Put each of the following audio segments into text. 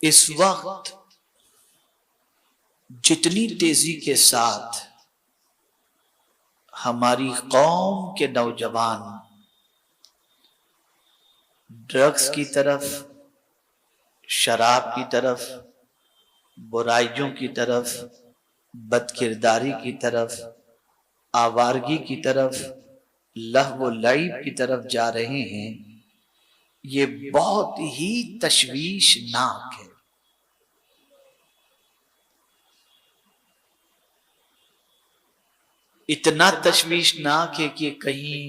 इस वक्त जितनी तेजी के साथ हमारी कौम के नौजवान ड्रग्स की तरफ, शराब की तरफ, बुराइयों की तरफ, बदकिरदारी की तरफ, आवारगी की तरफ, लहव लईब की तरफ जा रहे हैं, ये बहुत ही तशवीशनाक है। इतना तशवीशनाक है कि कहीं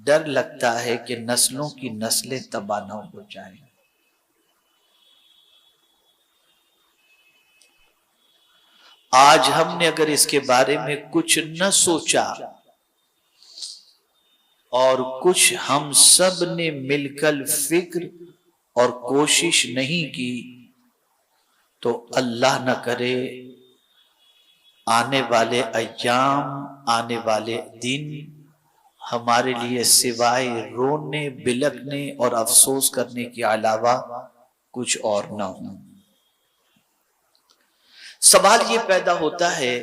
डर लगता है कि नस्लों की नस्लें तबाह न हो जाएं। आज हमने अगर इसके बारे में कुछ न सोचा और कुछ हम सब ने मिलकर फिक्र और कोशिश नहीं की, तो अल्लाह न करे आने वाले अय्याम, आने वाले दिन हमारे लिए सिवाय रोने, बिलखने और अफसोस करने के अलावा कुछ और ना हो। सवाल ये पैदा होता है,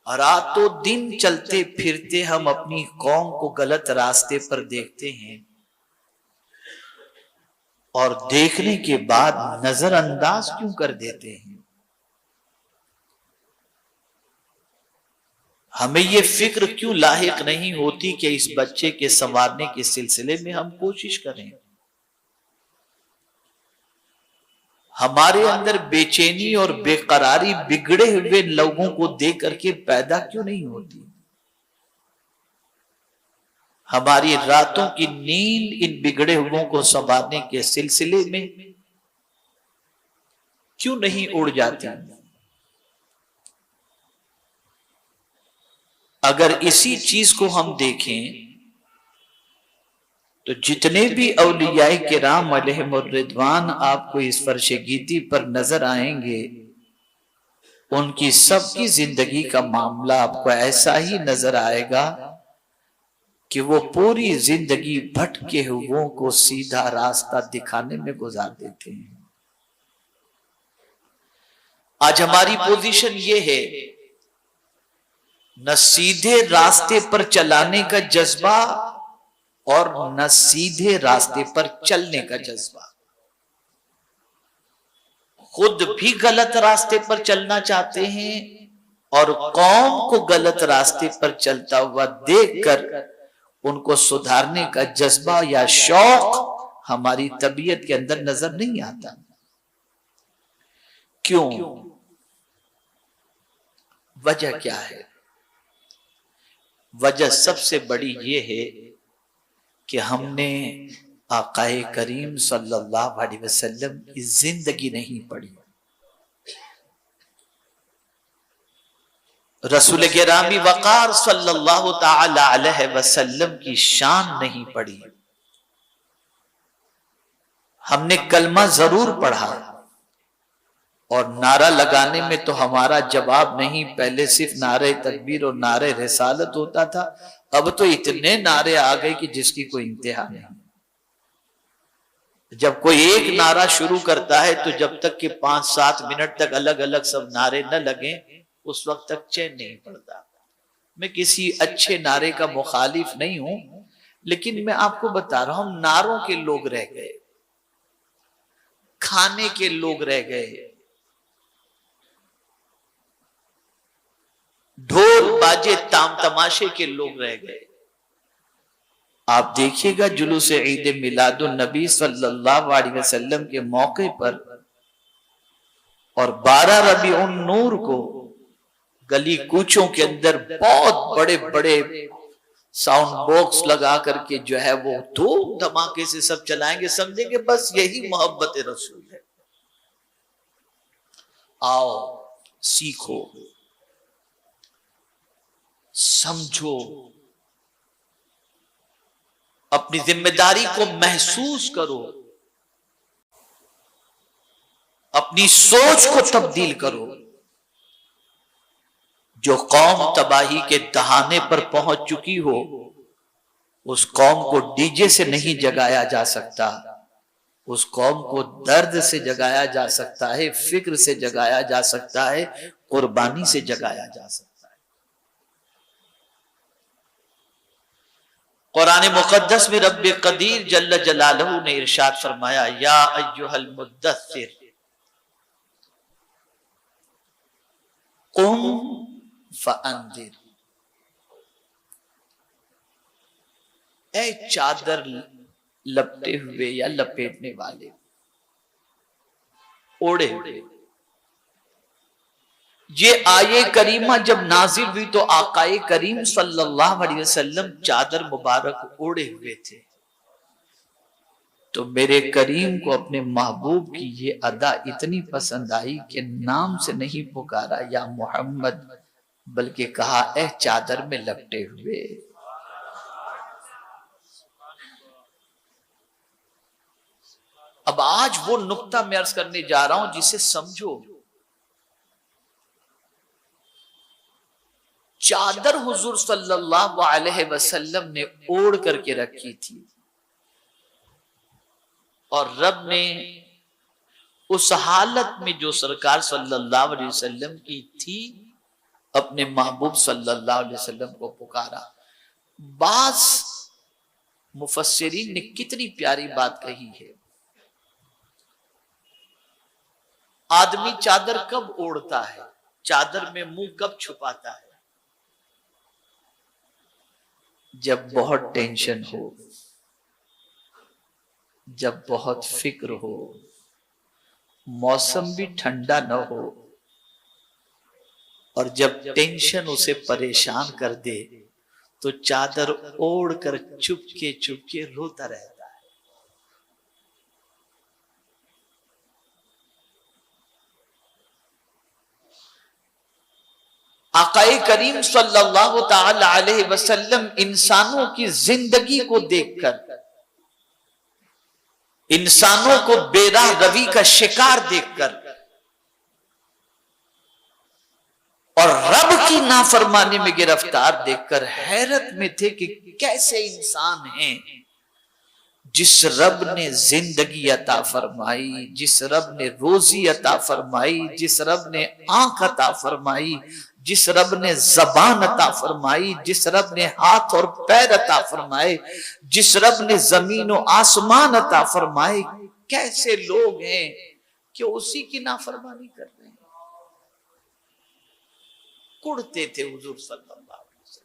रातों दिन चलते फिरते हम अपनी कौम को गलत रास्ते पर देखते हैं और देखने के बाद नजरअंदाज क्यों कर देते हैं? हमें ये फिक्र क्यों लाहिक नहीं होती कि इस बच्चे के संवारने के सिलसिले में हम कोशिश करें? हमारे अंदर बेचैनी और बेकरारी बिगड़े हुए लोगों को देख करके पैदा क्यों नहीं होती? हमारी रातों की नींद इन बिगड़े हुओं को संवारने के सिलसिले में क्यों नहीं उड़ जाती? अगर इसी चीज को हम देखें तो जितने भी औलियाए किराम अलैहिमुर रिदवान आपको इस फर्शे गीती पर नजर आएंगे, उनकी सबकी जिंदगी का मामला आपको ऐसा ही नजर आएगा कि वो पूरी जिंदगी भटके हुओं को सीधा रास्ता दिखाने में गुजार देते हैं। आज हमारी पोजीशन ये है, न सीधे रास्ते पर चलाने का जज्बा और न सीधे रास्ते पर चलने का जज्बा। खुद भी गलत रास्ते पर चलना चाहते हैं और कौम को गलत रास्ते पर चलता हुआ देखकर उनको सुधारने का जज्बा या शौक हमारी तबीयत के अंदर नजर नहीं आता। क्यों? वजह क्या है? वजह सबसे बड़ी ये है कि हमने आकाए करीम सल्लल्लाहु अलैहि वसल्लम की जिंदगी नहीं पढ़ी, रसूल गिरामी वक़ार सल्लल्लाहु ताला अलैहि वसल्लम की शान नहीं पढ़ी। हमने कलमा जरूर पढ़ा और नारा लगाने में तो हमारा जवाब नहीं, पहले सिर्फ नारे तकबीर और नारे रिसालत होता था, अब तो इतने नारे आ गए कि जिसकी कोई इंतहा नहीं। जब कोई एक नारा शुरू करता है तो जब तक कि 5-7 मिनट तक अलग अलग सब नारे न लगे, उस वक्त तक चैन नहीं पड़ता। मैं किसी अच्छे नारे का मुखालिफ नहीं हूं, लेकिन मैं आपको बता रहा हूं, नारों के लोग रह गए, खाने के लोग रह गए, ढोल बाजे ताम तमाशे के लोग रह गए। आप देखिएगा जुलूस ईद मिलादुन नबी सल्लल्लाहु अलैहि वसल्लम के मौके पर और 12 रबीउन नूर को गली कूचों के अंदर बहुत बड़े बड़े साउंड बॉक्स लगा करके जो है वो धूम धमाके से सब चलाएंगे, समझेंगे बस यही मोहब्बत रसूल है। आओ सीखो, समझो, अपनी जिम्मेदारी को महसूस करो, अपनी सोच को तब्दील करो। जो कौम तबाही के दहाने पर पहुंच चुकी हो, उस कौम को डीजे से नहीं जगाया जा सकता, उस कौम को दर्द से जगाया जा सकता है, फिक्र से जगाया जा सकता है, कुर्बानी से जगाया जा सकता है। कुरान मुकद्दस में रब्बे कदीर जल्ल जलालहू ने इरशाद फरमाया, या अय्युहल मुद्दस्सिर कुम फअंदिर, ए चादर लपटे हुए या लपेटने वाले, ओढ़े हुए। ये आये करीमा जब नाजिल हुई तो आकाए करीम सल्लल्लाहु अलैहि वसल्लम चादर मुबारक ओढ़े हुए थे। तो मेरे करीम को अपने महबूब की ये अदा इतनी पसंद आई कि नाम से नहीं पुकारा या मोहम्मद, बल्कि कहा ए चादर में लपटे हुए। अब आज वो नुक्ता मैं अर्ज करने जा रहा हूं जिसे समझो। चादर हुजूर सल्लल्लाहु अलैहि वसल्लम ने ओढ़ करके रखी थी और रब ने उस हालत में जो सरकार सल्लल्लाहु अलैहि वसल्लम की थी अपने महबूब सल्लल्लाहु अलैहि वसल्लम को पुकारा। बास मुफस्सिरीन ने कितनी प्यारी बात कही है। आदमी चादर कब ओढ़ता है, चादर में मुंह कब छुपाता है? जब बहुत टेंशन हो, जब बहुत फिक्र हो, मौसम भी ठंडा न हो और जब टेंशन उसे परेशान कर दे तो चादर ओढ़ कर चुपके चुपके रोता रहता है। आकाए करीम सल्लल्लाहु ताला अलैहि वसल्लम इंसानों की जिंदगी को देखकर, इंसानों को बेराह रवी का शिकार देखकर और रब की नाफरमानी में गिरफ्तार देखकर हैरत में थे कि कैसे इंसान हैं जिस रब ने जिंदगी अता फरमाई, जिस रब ने रोजी अता फरमाई, जिस रब ने आंख अता फरमाई, जिस रब ने जबान अता फरमाई, जिस रब ने हाथ और पैर अता फरमाए, जिस रब ने जमीन और आसमान अता फरमाए, कैसे लोग हैं कि उसी की नाफरमानी कर रहे हैं। कुड़ते थे हुजूर सल्लल्लाहु अलैहि वसल्लम।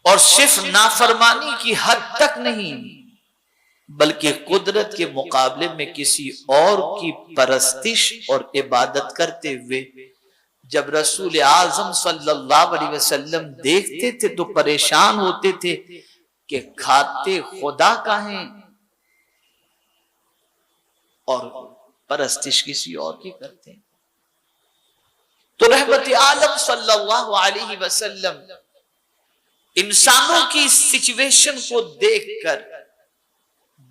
और सिर्फ नाफरमानी की हद तक नहीं, बल्कि कुदरत के मुकाबले में किसी और की परस्तिश और इबादत करते हुए जब रसूल आजम सल्लल्लाहु अलैहि वसल्लम देखते थे तो परेशान होते थे कि खाते खुदा का हैं और परस्तिश किसी और की करते हैं। तो रहमत आलम सल्लल्लाहु अलैहि वसल्लम इंसानों की सिचुएशन को देखकर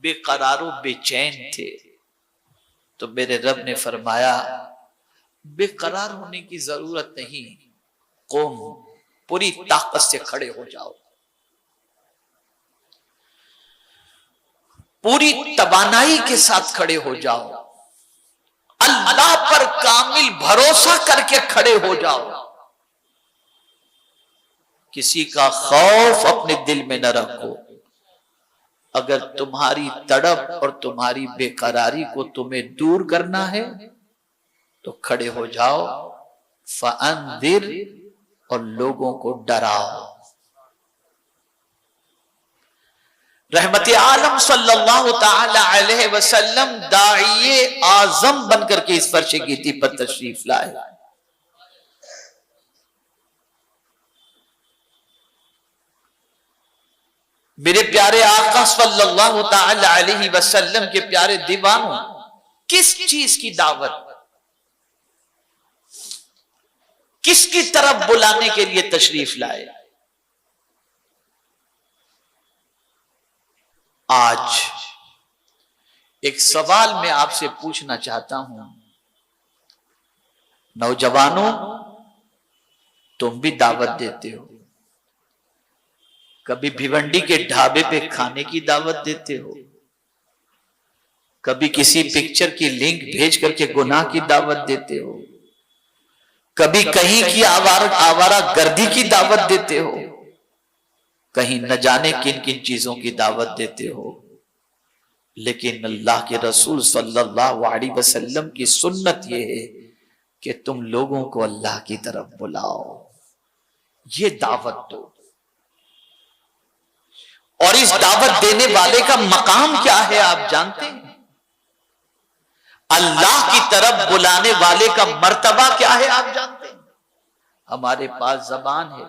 बेकरारो बेचैन थे। तो मेरे रब ने फरमाया बेकरार होने की जरूरत नहीं, कौम पूरी ताकत से खड़े हो जाओ, पूरी तवानाई के साथ खड़े हो जाओ, अल्लाह पर कामिल भरोसा करके खड़े हो जाओ। किसी का खौफ अपने दिल में न रखो। अगर तुम्हारी तड़प और तुम्हारी बेकरारी को तुम्हें दूर करना है तो खड़े हो जाओ, फअंदिर, और लोगों को डराओ। रहमत आलम सल्लल्लाहु ताला अलैहि वसल्लम दाइये आजम बनकर के इस फर्श गीती पर तशरीफ लाए। मेरे प्यारे आका सल्लल्लाहु ताला अलैहि वसल्लम के प्यारे दीवानों, किस चीज की दावत, किसकी तरफ बुलाने के लिए तशरीफ लाए? आज एक सवाल मैं आपसे पूछना चाहता हूं। नौजवानों, तुम भी दावत देते हो, कभी भिवंडी के ढाबे पे खाने की दावत देते हो, कभी किसी पिक्चर की लिंक भेज करके गुनाह की दावत देते हो, कभी कहीं की आवारा गर्दी की दावत देते हो, कहीं न जाने किन किन चीजों की दावत देते हो। लेकिन अल्लाह के रसूल सल्लल्लाहु अलैहि वसल्लम की सुन्नत यह है कि तुम लोगों को अल्लाह की तरफ बुलाओ, ये दावत दो। और इस दावत देने वाले का मकाम क्या है आप जानते हैं? अल्लाह की तरफ बुलाने वाले का मर्तबा क्या है आप जानते हैं? हमारे पास जबान है,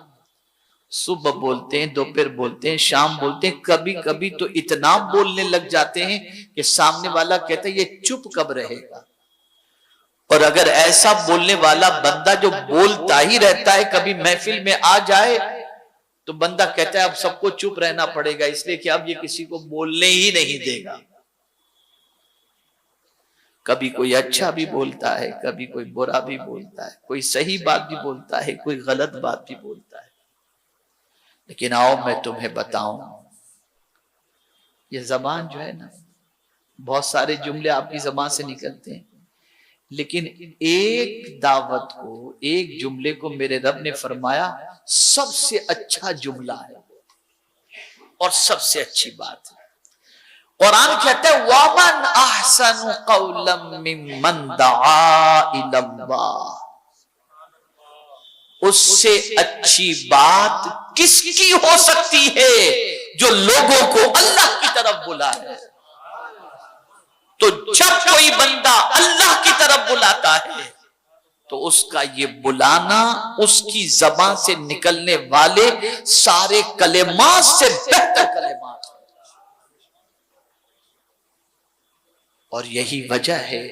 सुबह बोलते हैं, दोपहर बोलते हैं, शाम बोलते हैं, कभी कभी तो इतना बोलने लग जाते हैं कि सामने वाला कहता है ये चुप कब रहेगा। और अगर ऐसा बोलने वाला बंदा जो बोलता ही रहता है कभी महफिल में आ जाए तो बंदा कहता है अब सबको चुप रहना पड़ेगा, इसलिए कि अब ये किसी को बोलने ही नहीं देगा। कभी कोई अच्छा भी बोलता है, कभी कोई बुरा भी बोलता है, कोई सही बात भी बोलता है, कोई गलत बात भी बोलता है। लेकिन आओ मैं तुम्हें बताऊं, ये जबान जो है ना, बहुत सारे जुमले आपकी जबान से निकलते हैं, लेकिन एक दावत को, एक जुमले को मेरे रब ने फरमाया सबसे अच्छा जुमला है और सबसे अच्छी बात है। कुरान कहता है वमन अहसनु कौलम मिम्मन दआ इलल्लाह, उससे अच्छी बात किसकी हो सकती है जो लोगों को अल्लाह की तरफ बुलाए। तो जब कोई बंदा अल्लाह की तरफ बुलाता है तो उसका ये बुलाना उसकी ज़बान से निकलने वाले सारे कलेमात से बेहतर कलेमात है। और यही वजह है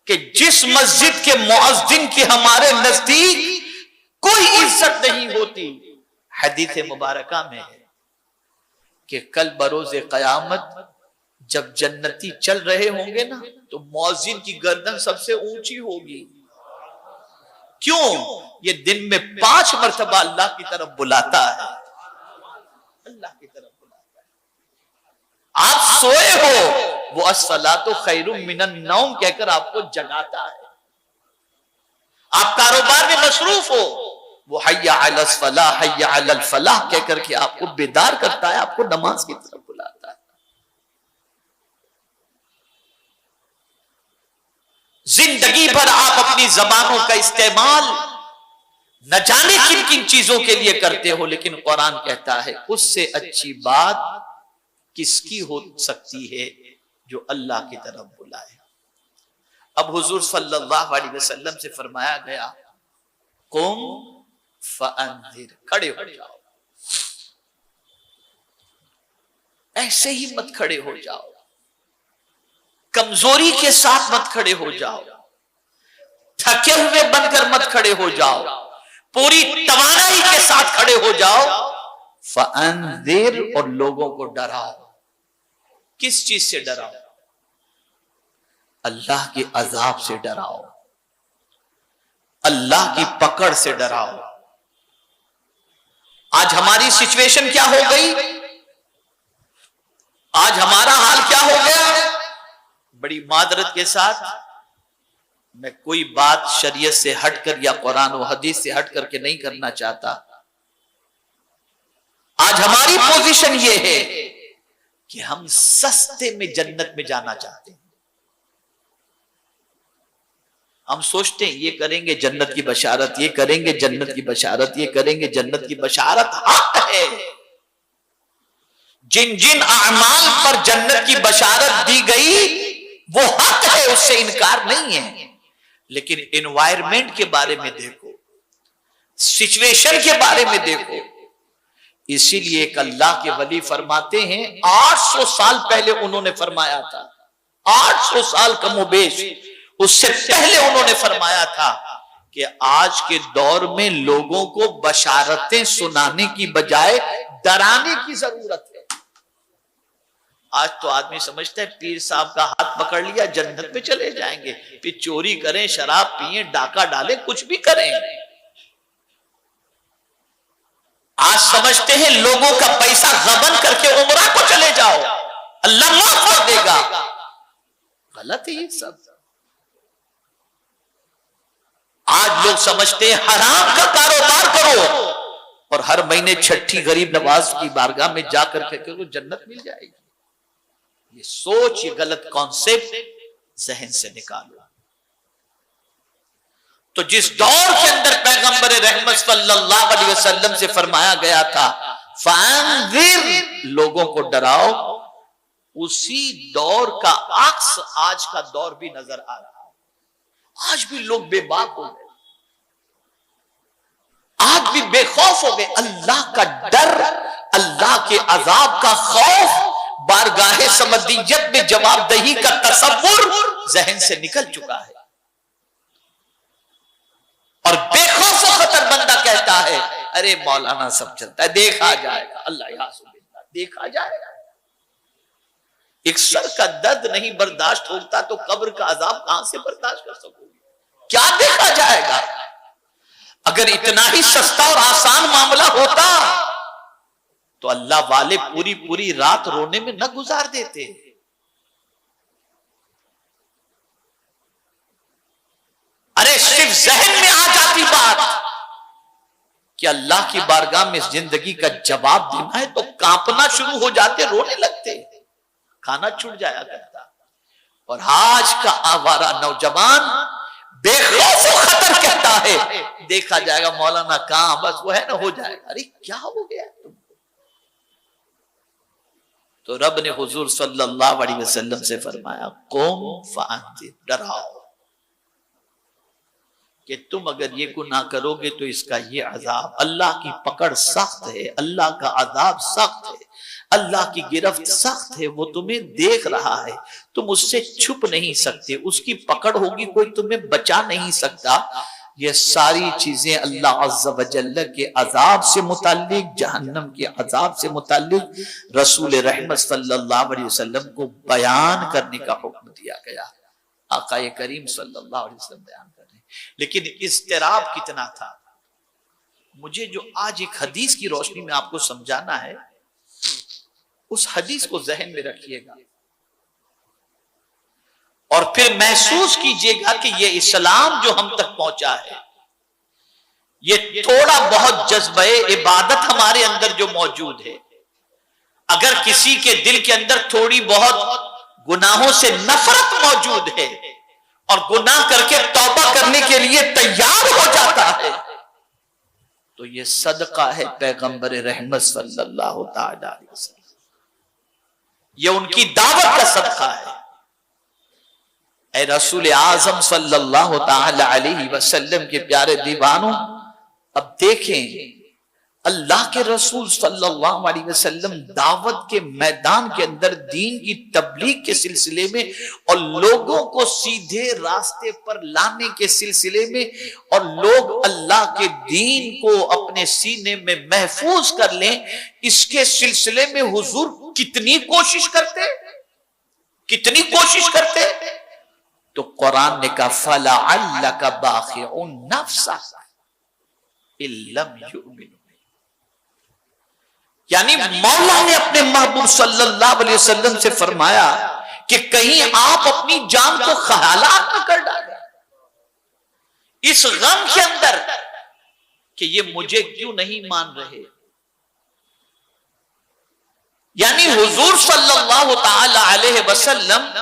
कि जिस मस्जिद के मुअज्जिन की हमारे नजदीक कोई इज्जत नहीं होती, हदीस मुबारका में है कि कल बरोज़े क़यामत जब जन्नती चल रहे होंगे ना तो मुअज्जिन की गर्दन सबसे ऊंची होगी। क्यों? ये दिन में 5 मरतबा अल्लाह की तरफ बुलाता है, अल्लाह की तरफ बुलाता है। आप सोए हो, वो अस्सलातु खैरुम मिनन नौम कहकर आपको जगाता है। आप कारोबार में मसरूफ हो, वो हय्या अलस फलाह हय्या अलल फलाह कहकर के आपको बेदार करता है, आपको नमाज की तरफ बुलाता है। जिंदगी भर आप अपनी जबानों का इस्तेमाल न जाने किन किन चीजों के लिए करते हो, लेकिन कुरान कहता है उससे अच्छी बात किसकी हो सकती है जो अल्लाह की तरफ बुलाए। अब हुजूर सल्लल्लाहु अलैहि वसल्लम से फरमाया गया कुम फअंज़िर, खड़े हो जाओ। ऐसे ही मत खड़े हो जाओ, कमजोरी के साथ मत खड़े हो जाओ, थके हुए बनकर मत खड़े हो जाओ, पूरी तवानाई के साथ खड़े हो जाओ। फअंज़िर, और लोगों को डराओ। किस चीज से डराओ? अल्लाह के अजाब से डराओ, अल्लाह की पकड़ से डराओ। आज हमारी सिचुएशन क्या हो गई? आज हमारा हाल क्या हो गया? बड़ी मादरत के साथ मैं कोई बात शरीयत से हटकर या कुरान और हदीस से हट करके नहीं करना चाहता। आज हमारी पोजीशन ये है कि हम सस्ते में जन्नत में जाना चाहते हैं। हम सोचते हैं ये करेंगे जन्नत की बशारत, ये करेंगे जन्नत की बशारत, ये करेंगे जन्नत की बशारत। हक है, जिन जिन अमाल पर जन्नत की बशारत दी गई वो हक है, उससे इनकार नहीं है। लेकिन एनवायरमेंट के बारे में देखो, सिचुएशन के बारे में देखो। इसीलिए एक अल्लाह के वली फरमाते हैं 800 साल पहले उन्होंने फरमाया था, 800 साल कमोबेश उससे पहले उन्होंने फरमाया था कि आज के दौर में लोगों को बशारतें सुनाने की बजाय डराने की जरूरत है। आज तो आदमी समझता है पीर साहब का हाथ पकड़ लिया जन्नत में चले जाएंगे, फिर चोरी करें, शराब पिए, डाका डालें, कुछ भी करें। आज समझते हैं लोगों का पैसा गबन करके उम्रा को चले जाओ, अल्लाह माफ कर देगा। गलत है ये सब। आज लोग समझते हैं हराम का कारोबार करो और हर महीने छठी गरीब नवाज की बारगाह में जाकर के तो जन्नत मिल जाएगी। ये सोच, ये गलत कॉन्सेप्ट जहन से निकालो। तो जिस दौर के अंदर पैगंबर रहमत सल्लल्लाहु अलैहि वसल्लम से फरमाया गया था फ़अंज़िर, लोगों को डराओ, उसी दौर का अक्स आज का दौर भी नजर आ रहा है। आज भी लोग बेबाक हो गए, आज भी बेखौफ हो गए। अल्लाह का डर, अल्लाह के अजाब का खौफ, बारगाहे समदियत में जवाबदेही का तसव्वुर जहन से निकल चुका है। और बेखौफ खतर बंदा कहता है अरे मौलाना सब चलता है, देखा जाएगा, अल्लाह याज़ुबिल्लाह, देखा जाएगा। एक सर का दर्द नहीं बर्दाश्त होता तो कब्र का अजाब कहां से बर्दाश्त कर सकोगे? क्या देखा जाएगा? अगर इतना ही सस्ता और आसान मामला होता तो अल्लाह वाले पूरी पूरी रात रोने में न गुजार देते। अरे सिर्फ जहन में आ जाती बात कि अल्लाह की बारगाह में जिंदगी का जवाब देना है तो कांपना शुरू हो जाते, रोने लगते, खाना छूट जाया करता। और आज का आवारा नौजवान बेखौफ खतर कहता है देखा जाएगा, मौलाना कहां, बस वो है ना, हो जाएगा। अरे क्या हो गया तुमको? तो रब ने हुजूर सल्लल्लाहु अलैहि वसल्लम से फरमाया क़ुम फ़अंज़िर, डराओ कि तुम अगर ये गुनाह करोगे तो इसका ये अजाब, अल्लाह की पकड़ सख्त है, अल्लाह का अजाब सख्त है, अल्लाह की गिरफ्त सख्त है, वो तुम्हें देख रहा है, तुम उससे छुप नहीं सकते, उसकी पकड़ होगी, कोई तुम्हें बचा नहीं सकता। ये सारी चीजें अल्लाह अज़्ज़ा व जल्ल के अजाब से मुताल्लिक, जहन्नम के अजाब से मुताल्लिक रसूल रहमत सल्लल्लाहु अलैहि वसल्लम को बयान करने का हुक्म दिया गया। आका करीम सल्लल्लाहु अलैहि वसल्लम बयान कर रहे हैं। लेकिन इज़्तिराब कितना था, मुझे जो आज एक हदीस की रोशनी में आपको समझाना है, उस हदीस को जहन में रखिएगा और फिर महसूस कीजिएगा कि ये इस्लाम जो हम तक पहुंचा है, ये थोड़ा बहुत जज्बे इबादत हमारे अंदर जो मौजूद है, अगर किसी के दिल के अंदर थोड़ी बहुत गुनाहों से नफरत मौजूद है और गुनाह करके तौबा करने के लिए तैयार हो जाता है, तो ये सदका है पैगंबर रहमत सल्लल्लाहु ताला अलैहि वसल्लम, ये उनकी दावत का सदका है। ऐ रसूल आजम सल्लल्लाहु ताला अलैहि वसल्लम के प्यारे दीवानों, अब देखें अल्लाह के रसूल सल्लल्लाहु अलैहि वसल्लम दावत के मैदान के अंदर दीन की तबलीग के सिलसिले में और लोगों को सीधे रास्ते पर लाने के सिलसिले में और लोग अल्लाह के दीन को अपने सीने में महफूज कर लें, इसके सिलसिले में हुजूर कितनी कोशिश करते, कितनी कोशिश करते। तो कुरान ने कहा फलअल्लका बाखिउन नफ्सक इल्लम युमिनु, यानी मौला ने अपने महबूब सल्लल्लाहु अलैहि वसल्लम से फरमाया कि कहीं आप अपनी जान को ख्यालात न कर डालें इस गम के अंदर कि ये मुझे क्यों नहीं मान रहे। यानी हुजूर सल्लल्लाहु ताला अलैहि वसल्लम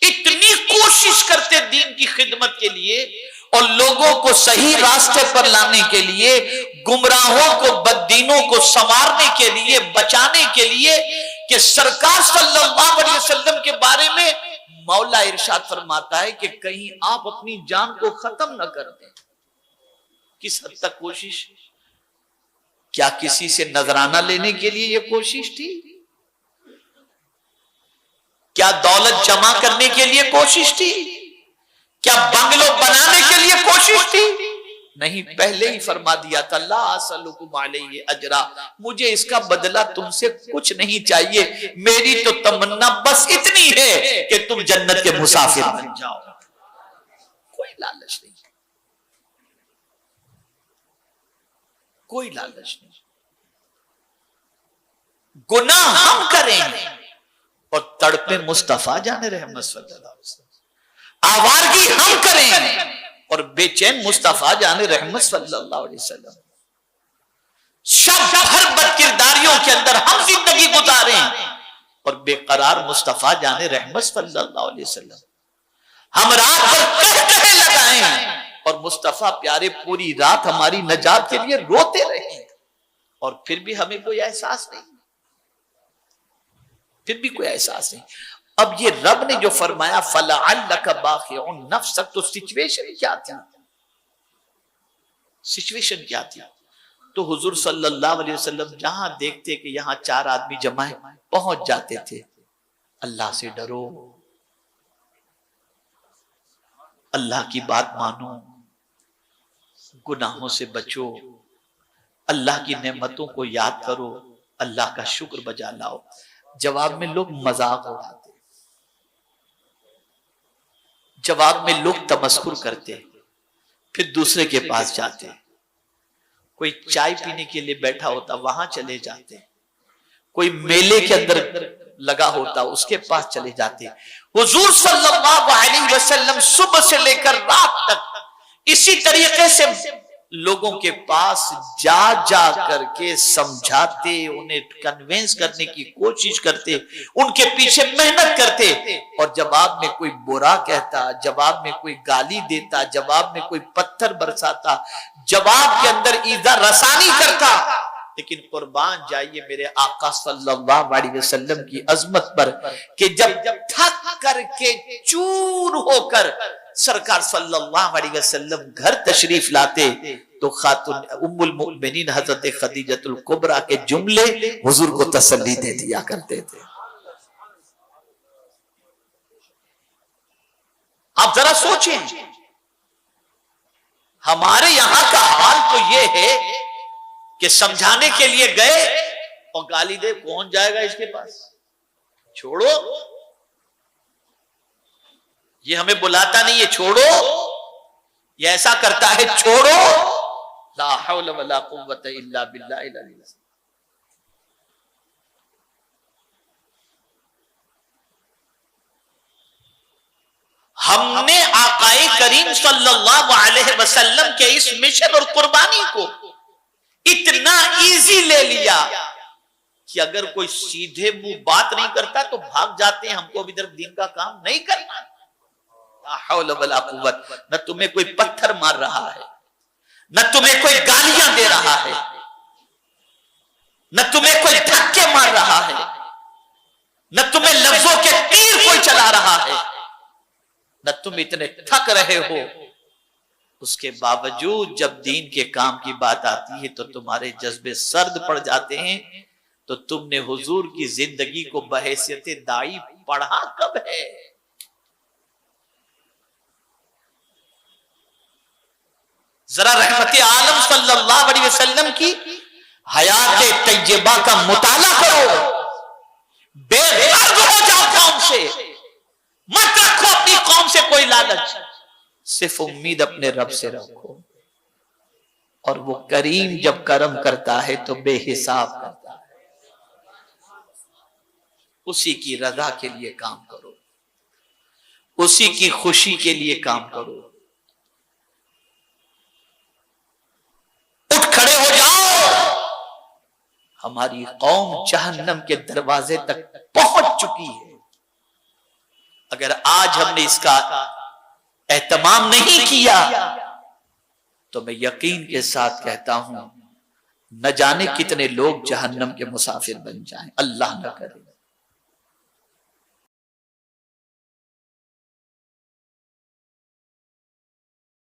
इतनी कोशिश करते दीन की खिदमत के लिए और लोगों को सही रास्ते पर लाने के लिए, गुमराहों को, बददीनों को संवारने के लिए, बचाने के लिए, कि सरकार सल्लल्लाहु अलैहि वसल्लम के बारे में मौला इरशाद फरमाता है कि कहीं आप अपनी जान को खत्म न कर दें। किस हद तक कोशिश? क्या किसी से नजराना लेने के लिए यह कोशिश थी? क्या दौलत जमा करने के लिए कोशिश थी? क्या बंगलो बनाने के लिए कोशिश थी? नहीं, पहले ही फरमा दिया था ला असलुकुम अलैहि अजरा, मुझे इसका बदला तुमसे कुछ नहीं चाहिए, मेरी तो तमन्ना बस इतनी है कि तुम जन्नत के मुसाफिर बन जाओ। कोई लालच नहीं, कोई लालच नहीं। गुनाह हम करें और तड़पे मुस्तफा जाने रहमत सल्लल्लाहु अलैहि वसल्लम। आवारगी हम करें और बेचैन मुस्तफा जाने रहमत सल्लल्लाहु अलैहि वसल्लम। शब भर बदकिरदारियों के अंदर हम जिंदगी गुजारें और बेकरार मुस्तफा जाने रहमत सल्लल्लाहु अलैहि वसल्लम। हम रात भर कह लगाएं और मुस्तफा प्यारे पूरी रात हमारी नजात के लिए रोते रहे और फिर भी हमें कोई एहसास नहीं, फिर भी कोई एहसास नहीं। अब ये रब ने जो फरमाया फलअल्लका बाखिउन नफ्सक, तो सिचुएशन क्या थी? सिचुएशन क्या थी? तो हुजूर सल्लल्लाहु अलैहि वसल्लम जहां देखते कि यहां 4 आदमी जमा है, पहुंच जाते थे। अल्लाह से डरो, अल्लाह की बात मानो, गुनाहों से बचो, अल्लाह की नेमतों को याद करो, अल्लाह का शुक्र बजा लाओ। जवाब में लोग मजाक उड़ाते, जवाब में लोग तमस्कुर करते, फिर दूसरे के पास जाते। कोई चाय पीने के लिए बैठा होता, वहां चले जाते। कोई मेले के अंदर लगा होता, उसके पास चले जाते। हुजूर सल्लल्लाहु अलैहि वसल्लम सुबह से लेकर रात तक इसी तरीके से लोगों के पास जा जा करके समझाते, उन्हें कन्विंस करने की कोशिश करते, उनके पीछे मेहनत करते। और जवाब में कोई बुरा कहता, जवाब में कोई गाली देता, जवाब में कोई पत्थर बरसाता, जवाब के अंदर ईज़ा रसानी करता। लेकिन कुर्बान जाइए मेरे आका सल्लल्लाहु अलैहि वसल्लम की अजमत पर कि जब थक करके चूर होकर सरकार सल्लल्लाहु अलैहि वसल्लम घर तशरीफ लाते तो खातून उम्मुल मुमिनीन हजरत खदीजतुल कुबरा के जुमले हुजूर को तसल्ली दे दिया करते थे। आप जरा सोचें, हमारे यहां का हाल तो यह है कि समझाने के लिए गए और गाली दे, कौन जाएगा इसके पास, छोड़ो, ये हमें बुलाता नहीं है, छोड़ो, ये ऐसा करता है, छोड़ो। ला हौला वला कुव्वता इल्ला बिल्लाहिल अली। हमने आकाए करीम सल्लल्लाहु अलैहि वसल्लम के इस मिशन और कुर्बानी को इतना इजी ले लिया कि अगर कोई सीधे मुंह बात नहीं करता तो भाग जाते हैं, हमको इधर दीन का काम नहीं करना। न तुम्हें कोई पत्थर मार रहा है, न तुम्हें कोई गालियां दे रहा है, न तुम्हें कोई धक्के मार रहा है, न तुम्हें लफ्जों के तीर कोई चला रहा है, न तुम इतने थक रहे हो। उसके बावजूद जब दीन के काम की बात आती है तो तुम्हारे जज्बे सर्द पड़ जाते हैं। तो तुमने हुजूर की जिंदगी को बहैसियत दाई पढ़ा कब है? जरा रहमत आलम सल्लल्लाहु अलैहि वसल्लम की हयात तैयबा का मुताला करो, बेदर्द हो जाओ कौम से, मत रखो अपनी कौम से कोई लालच, सिर्फ उम्मीद अपने रब से रखो। और वो करीम जब करम करता है तो बेहिसाब करता है। उसी की रजा के लिए काम करो, उसी की खुशी के लिए काम करो। उठ खड़े हो जाओ, हमारी कौम जहन्नम के दरवाजे तक पहुंच चुकी है। अगर आज हमने इसका एहतमाम नहीं किया तो मैं यकीन के साथ कहता हूं न जाने कितने लोग जहन्नम के मुसाफिर बन जाएं। अल्लाह न करे।